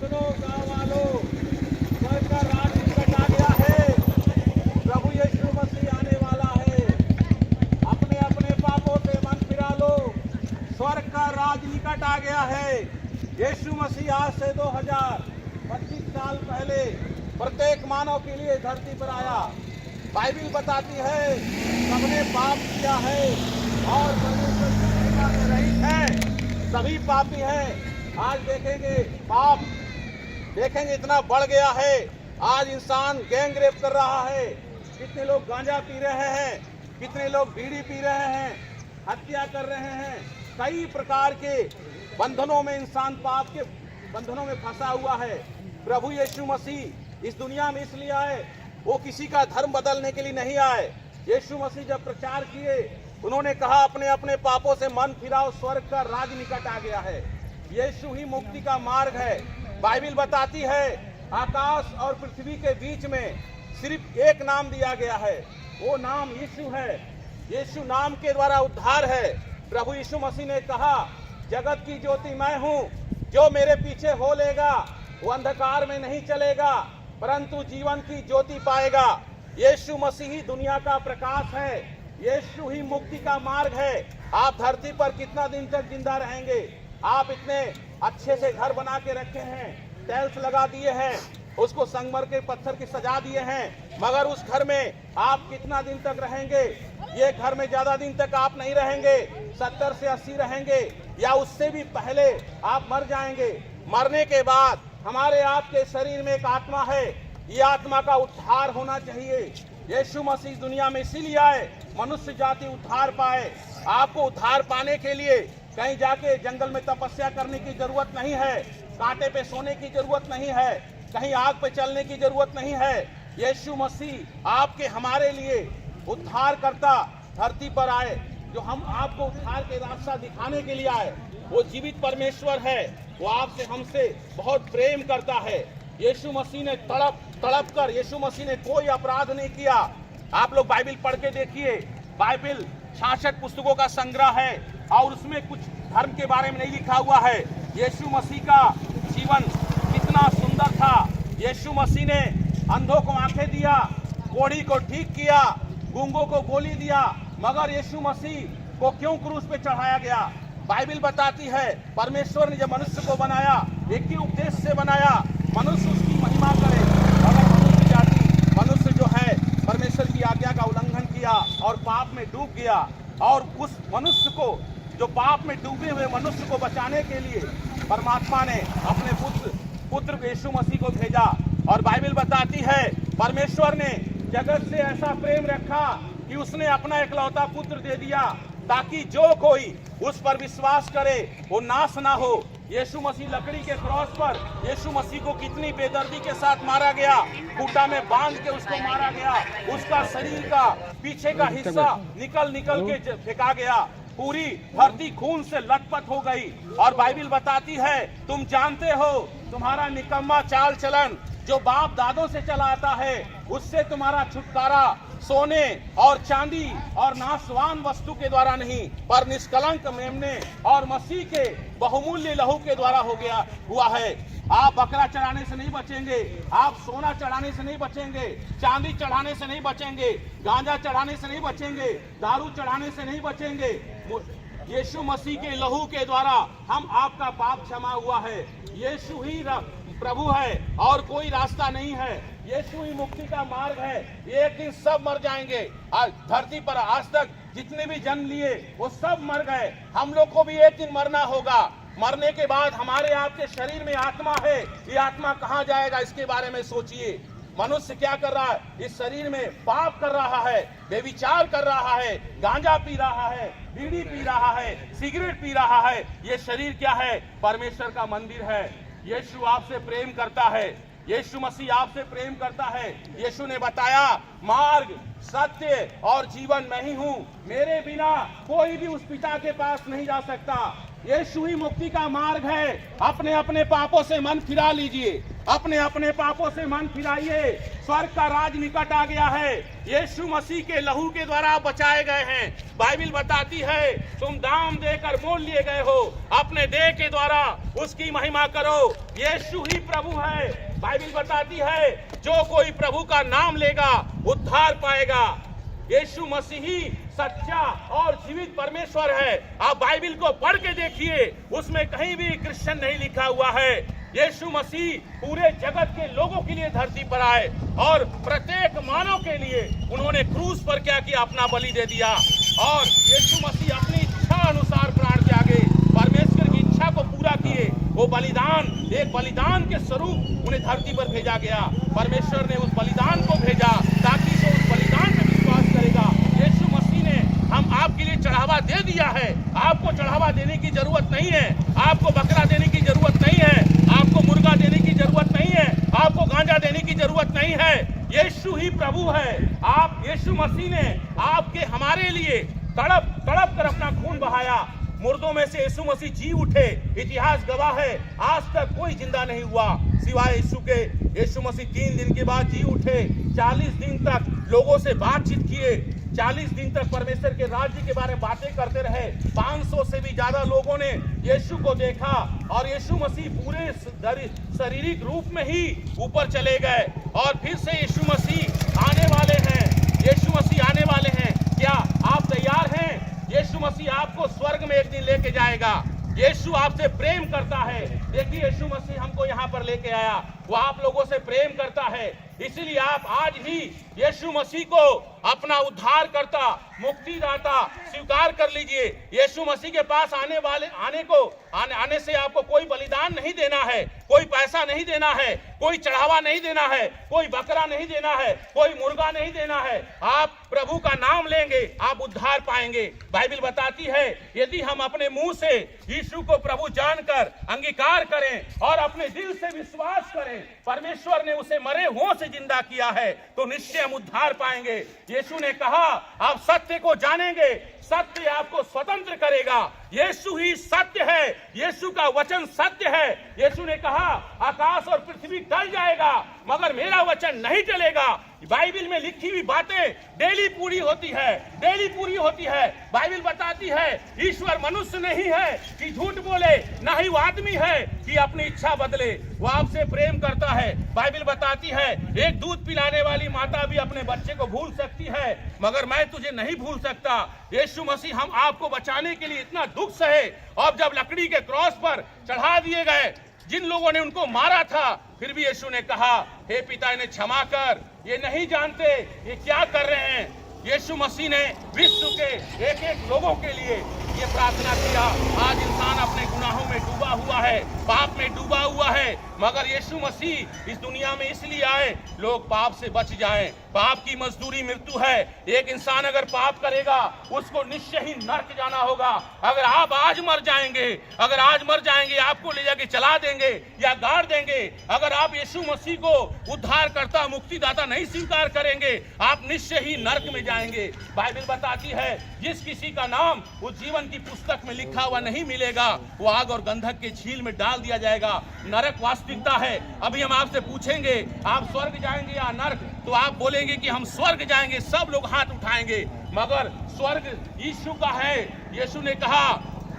सुनो गाँव वालों, स्वर्ग का राज निकट आ गया है। प्रभु यीशु मसीह आने वाला है। अपने अपने पापों से मन फिरा लो, स्वर्ग का राज निकट आ गया है। यीशु मसीह आज से 2025 साल पहले प्रत्येक मानव के लिए धरती पर आया। बाइबिल बताती है सबने पाप किया है और परमेश्वर की महिमा में रहित है, सभी पापी हैं। आज देखेंगे पाप देखेंगे इतना बढ़ गया है। आज इंसान गैंग रेप कर रहा है, कितने लोग गांजा पी रहे हैं, कितने लोग बीड़ी पी रहे हैं, हत्या कर रहे हैं। कई प्रकार के बंधनों में इंसान पाप के बंधनों में फंसा हुआ है। प्रभु यीशु मसीह इस दुनिया में इसलिए आए, वो किसी का धर्म बदलने के लिए नहीं आए। यीशु मसीह जब प्रचार किए, उन्होंने कहा अपने अपने पापों से मन फिराओ, स्वर्ग का राज निकट आ गया है। यीशु ही मुक्ति का मार्ग है। बाइबिल बताती है आकाश और पृथ्वी के बीच में सिर्फ एक नाम दिया गया है, वो नाम यीशु है। यीशु नाम के द्वारा उद्धार है। प्रभु यीशु मसीह ने कहा जगत की ज्योति मैं हूँ, जो मेरे पीछे हो लेगा वो अंधकार में नहीं चलेगा परंतु जीवन की ज्योति पाएगा। यीशु मसीह ही दुनिया का प्रकाश है, यीशु ही मुक्ति का मार्ग है। आप धरती पर कितना दिन तक जिंदा रहेंगे? आप इतने अच्छे से घर बना के रखे हैं, टाइल्स लगा दिए हैं, उसको संगमर के पत्थर की सजा दिए हैं, मगर उस घर में आप कितना दिन तक रहेंगे? ये घर में ज्यादा दिन तक आप नहीं रहेंगे, 70 से 80 रहेंगे या उससे भी पहले आप मर जाएंगे। मरने के बाद हमारे आपके शरीर में एक आत्मा है, ये आत्मा का उद्धार होना चाहिए। यीशु मसीह दुनिया में इसीलिए आए मनुष्य जाति उद्धार पाए। आपको उद्धार पाने के लिए कहीं जाके जंगल में तपस्या करने की जरूरत नहीं है, कांटे पे सोने की जरूरत नहीं है, कहीं आग पे चलने की जरूरत नहीं है। यीशु मसीह आपके हमारे लिए उद्धार करता धरती पर आए, जो हम आपको उद्धार के रास्ता दिखाने के लिए आए। वो जीवित परमेश्वर है, वो आपसे हमसे बहुत प्रेम करता है। यीशु मसीह ने तड़प कर, यीशु मसीह ने कोई अपराध नहीं किया। आप लोग बाइबिल पढ़ के देखिए, बाइबिल 66 पुस्तकों का संग्रह है और उसमें कुछ धर्म के बारे में नहीं लिखा हुआ है। यीशु मसीह का जीवन कितना सुंदर था। यीशु मसीह ने अंधों को आंखें दिया, कोढ़ी को ठीक किया, गूंगों को बोली दिया, मगर यीशु मसीह को क्यों क्रूस पे चढ़ाया गया? बाइबिल बताती है परमेश्वर ने जब मनुष्य को बनाया, एक ही उद्देश्य से बनाया, मनुष्य उसकी महिमा करे। अगर मनुष्य जाति मनुष्य जो है परमेश्वर की आज्ञा का उल्लंघन किया और पाप में डूब गया, और उस मनुष्य को, जो पाप में डूबे हुए मनुष्य को बचाने के लिए परमात्मा ने अपने पुत्र यीशु मसीह को भेजा। और बाइबिल बताती है परमेश्वर ने जगत से ऐसा प्रेम रखा कि उसने अपना इकलौता पुत्र दे दिया, ताकि जो कोई उस पर विश्वास करे वो नाश ना हो। यीशु मसीह लकड़ी के क्रॉस पर, यीशु मसीह को कितनी बेदर्दी के साथ मारा गया, खूंटा में बांध के उसको मारा गया, उसका शरीर का पीछे का हिस्सा निकल के फेंका गया, पूरी धरती खून से लथपथ हो गई। और बाइबिल बताती है तुम जानते हो तुम्हारा निकम्मा चाल चलन जो बाप दादों से चला आता है, उससे तुम्हारा छुटकारा सोने और चांदी और नाशवान वस्तु के द्वारा नहीं, पर निष्कलंक मेमने और मसीह के बहुमूल्य लहू के द्वारा हुआ है। आप बकरा चढ़ाने से नहीं बचेंगे, आप सोना चढ़ाने से नहीं बचेंगे, चांदी चढ़ाने से नहीं बचेंगे, गांजा चढ़ाने से नहीं बचेंगे, दारू चढ़ाने से नहीं बचेंगे। यीशु मसीह के लहू के द्वारा हम आपका पाप क्षमा हुआ है। यीशु ही प्रभु है और कोई रास्ता नहीं है। यीशु ही मुक्ति का मार्ग है। एक दिन सब मर जाएंगे। आज धरती पर आज तक जितने भी जन्म लिए वो सब मर गए, हम लोग को भी एक दिन मरना होगा। मरने के बाद हमारे आपके शरीर में आत्मा है, ये आत्मा कहाँ जाएगा? इसके बारे में सोचिए। मनुष्य क्या कर रहा है? इस शरीर में पाप कर रहा है, बेविचार कर रहा है, गांजा पी रहा है, बीड़ी पी रहा है, सिगरेट पी रहा है। ये शरीर क्या है? परमेश्वर का मंदिर है। यीशु आपसे प्रेम करता है, यीशु मसीह आपसे प्रेम करता है। यीशु ने बताया मार्ग, सत्य और जीवन मैं ही हूँ, मेरे बिना कोई भी उस पिता के पास नहीं जा सकता। यीशु ही मुक्ति का मार्ग है। अपने अपने पापों से मन फिरा लीजिए, अपने अपने पापों से मन फिराइए, स्वर्ग का राज निकट आ गया है। यीशु मसीह के लहू के द्वारा आप बचाए गए हैं। बाइबिल बताती है तुम दाम देकर मोल लिए गए हो, अपने देह के द्वारा उसकी महिमा करो। यीशु ही प्रभु है। बाइबिल बताती है जो कोई प्रभु का नाम लेगा उद्धार पाएगा। यीशु मसीह ही सच्चा और जीवित परमेश्वर है। आप बाइबिल को पढ़ के देखिए, उसमें कहीं भी क्रिश्चियन नहीं लिखा हुआ है। यीशु मसीह पूरे जगत के लोगों के लिए धरती पर आए और प्रत्येक मानव के लिए उन्होंने क्रूस पर क्या किया, अपना बलि दे दिया। और यीशु मसीह अपनी इच्छा अनुसार प्राण त्यागे, परमेश्वर की इच्छा को पूरा किए। वो बलिदान, एक बलिदान के स्वरूप उन्हें धरती पर भेजा गया। परमेश्वर ने उस बलिदान को भेजा ताकि वो उस बलिदान पे विश्वास करेगा। यीशु मसीह ने हम आपके लिए चढ़ावा दे दिया है। आपको चढ़ावा देने की जरूरत नहीं है, आपको बकरा देने की जरूरत नहीं है, आपको मुर्गा देने की जरूरत नहीं है, आपको गांजा देने की जरूरत नहीं है। यीशु ही प्रभु है। आप यीशु मसीह ने आपके हमारे लिए तड़प तड़प कर अपना खून बहाया। मुर्दों में से यीशु मसीह जी उठे। इतिहास गवाह है, आज तक कोई जिंदा नहीं हुआ सिवाय यीशु के। यीशु मसीह 3 दिन के बाद जी उठे। 40 दिन तक लोगों से बातचीत किए, 40 दिन तक परमेश्वर के राज्य के बारे में बातें करते रहे। 500 से भी ज्यादा लोगों ने यीशु को देखा और यीशु मसीह पूरे शारीरिक रूप में ही ऊपर चले गए। और फिर से यीशु मसीह आने वाले हैं। यीशु मसीह आने वाले हैं। क्या आप तैयार हैं? यीशु मसीह आपको स्वर्ग में एक दिन लेके जाएगा। यीशु आपसे प्रेम करता है। देखिए यीशु मसीह हमको यहाँ पर लेके आया, वो आप लोगों से प्रेम करता है। इसलिए आप आज ही यीशु मसीह को अपना उद्धार करता, मुक्तिदाता स्वीकार कर लीजिए। यीशु मसीह के पास आने से आपको कोई बलिदान नहीं देना है, कोई पैसा नहीं देना है, कोई चढ़ावा नहीं देना है, कोई बकरा नहीं देना है, कोई मुर्गा नहीं देना है। आप प्रभु का नाम लेंगे, आप उद्धार पाएंगे। बाइबिल बताती है यदि हम अपने मुंह से यीशु को प्रभु जानकर अंगीकार करें और अपने दिल से विश्वास करें परमेश्वर ने उसे मरे हुओं से जिंदा किया है, तो निश्चय हम उद्धार पाएंगे। यीशु ने कहा आप सत्य को जानेंगे, सत्य आपको स्वतंत्र करेगा। यीशु ही सत्य है, यीशु का वचन सत्य है। यीशु ने कहा आकाश और पृथ्वी टल जाएगा मगर मेरा वचन नहीं टलेगा। बाइबिल में लिखी हुई बातें डेली पूरी होती है, डेली पूरी होती है। बाइबिल बताती है ईश्वर मनुष्य नहीं है कि झूठ बोले, ना ही वो आदमी है कि अपनी इच्छा बदले। वो आपसे प्रेम करता है। बाइबिल बताती है एक दूध पिलाने वाली माता भी अपने बच्चे को भूल सकती है मगर मैं तुझे नहीं भूल सकता। यीशु मसीह हम आपको बचाने के लिए इतना दुख सहे और जब लकड़ी के क्रॉस पर चढ़ा दिए गए, जिन लोगों ने उनको मारा था, फिर भी यीशु ने कहा हे पिता इन्हें क्षमा कर, ये नहीं जानते ये क्या कर रहे हैं। यीशु मसीह ने विश्व के एक एक लोगों के लिए ये प्रार्थना किया। आज इंसान अपने गुनाहों में डूबा हुआ है, पाप में डूबा हुआ है, मगर यीशु मसीह इस दुनिया में इसलिए आए लोग पाप से बच जाएं। पाप की मजदूरी मृत्यु है। एक इंसान अगर पाप करेगा उसको निश्चय ही नरक जाना होगा। अगर आप आज मर जाएंगे, अगर आज मर जाएंगे, आपको ले जाके जला देंगे या गाड़ देंगे। अगर आप यीशु मसीह को उद्धारकर्ता मुक्तिदाता नहीं स्वीकार करेंगे, आप निश्चय ही नरक में जाएंगे। बाइबिल बताती है जिस किसी का नाम उस जीवन की पुस्तक में लिखा हुआ नहीं मिलेगा, वो आग और गंधक के झील में डाल दिया जाएगा। नरक वास्तविकता है। अभी हम आपसे पूछेंगे आप स्वर्ग जाएंगे या नरक, तो आप बोलेंगे कि हम स्वर्ग जाएंगे। सब लोग हाथ उठाएंगे, मगर स्वर्ग यीशु का है। यीशु ने कहा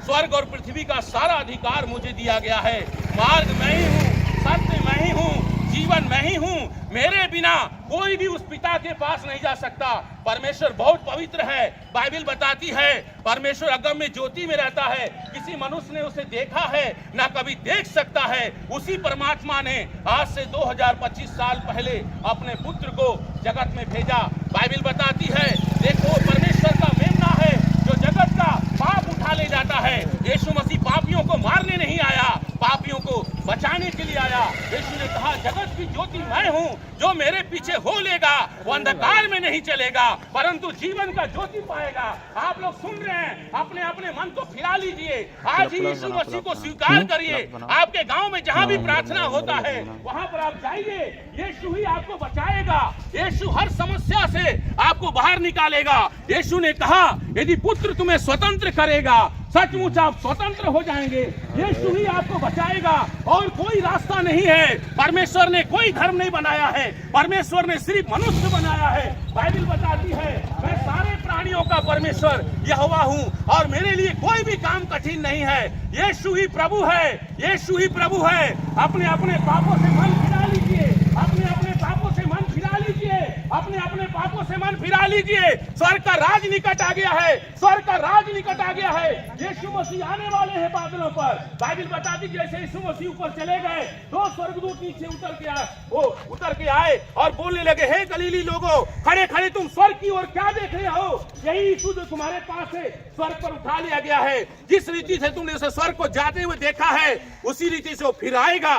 स्वर्ग और पृथ्वी का सारा अधिकार मुझे दिया गया है। मार्ग मैं ही हूँ, सत्य मैं ही हूँ, जीवन मैं ही हूँ। मेरे बिना कोई भी उस पिता के पास नहीं जा सकता। परमेश्वर बहुत पवित्र है। बाइबिल बताती है परमेश्वर अगम्य ज्योति में रहता है, किसी मनुष्य ने उसे देखा है ना कभी देख सकता है। उसी परमात्मा ने आज से 2025 साल पहले अपने पुत्र को जगत में भेजा। बाइबिल बताती है देखो परमेश्वर का मेमना है जो जगत का पाप उठा ले जाता है। यीशु मसीह पापियों को मारने नहीं आया, पापियों को बचाने के लिए आया। यीशु ने कहा जगत की ज्योति मैं हूँ, जो मेरे पीछे हो लेगा वो अंधकार में नहीं चलेगा परंतु जीवन का ज्योति पाएगा। आप लोग सुन रहे हैं, अपने अपने मन को फिरा लीजिए। आज ही यीशु मसीह को स्वीकार करिए। आपके गांव में जहां भी प्रार्थना होता है वहां पर आप जाइए। यीशु ही आपको बचाएगा। यीशु हर समस्या से आपको बाहर निकालेगा। यीशु ने कहा यदि पुत्र तुम्हें स्वतंत्र करेगा, सचमुच आप स्वतंत्र हो जाएंगे। यीशु ही आपको बचाएगा और कोई रास्ता नहीं है। परमेश्वर ने कोई धर्म नहीं बनाया है, परमेश्वर ने सिर्फ मनुष्य बनाया है। बाइबल बताती है मैं सारे प्राणियों का परमेश्वर यहोवा हूँ और मेरे लिए कोई भी काम कठिन नहीं है। यीशु ही प्रभु है, यीशु ही प्रभु है। अपने अपने पापों से मन फिरा लीजिए, अपने अपने पापों से मन फिरा लीजिए, अपने अपने पापों से मन फिरा लीजिए। स्वर्ग का राज निकट आ गया है, स्वर्ग का राज निकट आ गया है। यीशु मसीह आने वाले हैं बादलों पर। बाइबल बताती जैसे यीशु मसीह ऊपर चले गए, दो स्वर्गदूत नीचे उतर के आए और बोलने लगे, हे गलीली लोगों, खड़े खड़े तुम स्वर्ग की ओर क्या देख रहे हो? यही यीशु जो तुम्हारे पास है स्वर्ग पर उठा लिया गया है। जिस रीति से तुमने उसे स्वर्ग को जाते हुए देखा है उसी रीति से वो फिर आएगा।